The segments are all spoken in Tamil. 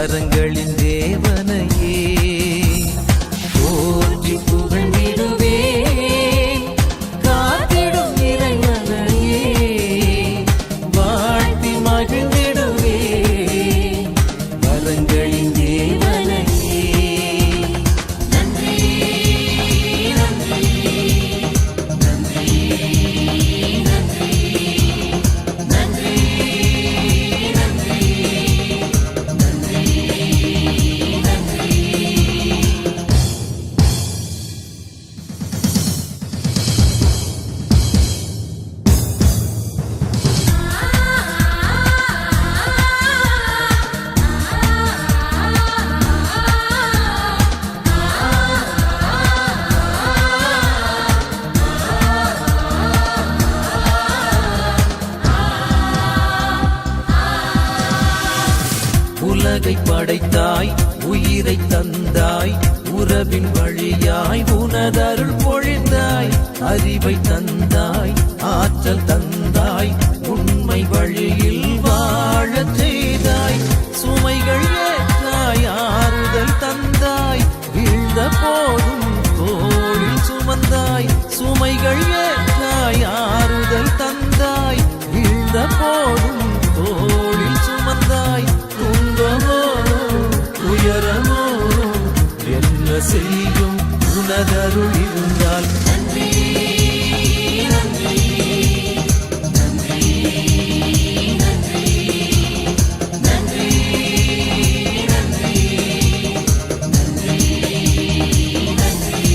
வரங்களின் தேவனையே போற்றி புகழ்ந்திடுவேன். காத்திடும் இறைவனையே வாழ்த்தி மகிழ்ந்திடுவேன். வரங்களின் தேவனையே நன்றி நன்றி நன்றி நன்றி நன்றி நன்றி நன்றி நன்றி. உலகை படைத்தாய், உயிரை தந்தாய், உறவின் வழியாய் உனதருள் பொழிந்தாய். அறிவை தந்தாய், ஆற்றல் தந்தாய், உண்மை வழியில் வாழச் செய்தாய். சுமைகள் ஏற்றாய், ஆறுதல் தந்தாய், வீழ்ந்த போதும் தோளில் சுமந்தாய். சுமைகள் ஏற்றாய், ஆறுதல் தந்தாய், வீழ்ந்த போதும் தோளில் சுமந்தாய். துன்பமோ உயரமோ என்ன செய்யும் உனதருள் இருந்தால். நன்றி நன்றி நன்றி நன்றி நன்றி நன்றி நன்றி நன்றி.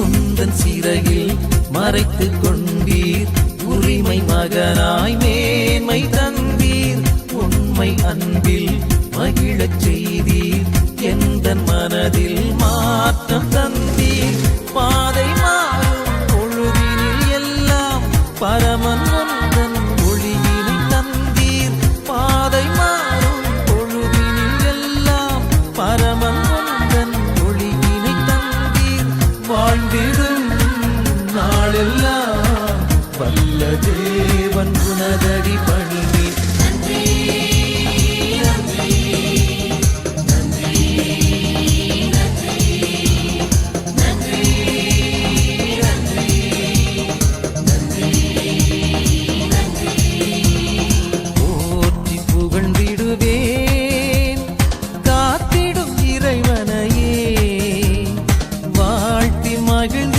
உந்தன் சிறையில் மறைத்துக் கொண்டீர், உரிமை மகனாய் மேன்மை தந்தீர். உண்மை அன்பில் மகிழச் செய்தீர், எந்தன் மனதில் மாற்றம் தந்தீர். பாதை மாறும் பொழுதினில் எல்லாம் பரமன் உந்தன் ஒளியினை தந்தீர். பாதை மாறும் பொழுதினில் எல்லாம் பரமன் உந்தன் ஒளியினை தந்தீர். வாழ்ந்திடும் நாளெல்லாம் வல்ல தேவன் உனதடி பணிவேன். நன்றி நன்றி நன்றி நன்றி நன்றி நன்றி நன்றி நன்றி. போற்றி புகழ்ந்திடுவேன், காத்திடும் இறைவனையே வாழ்த்தி மகிழ்ந்து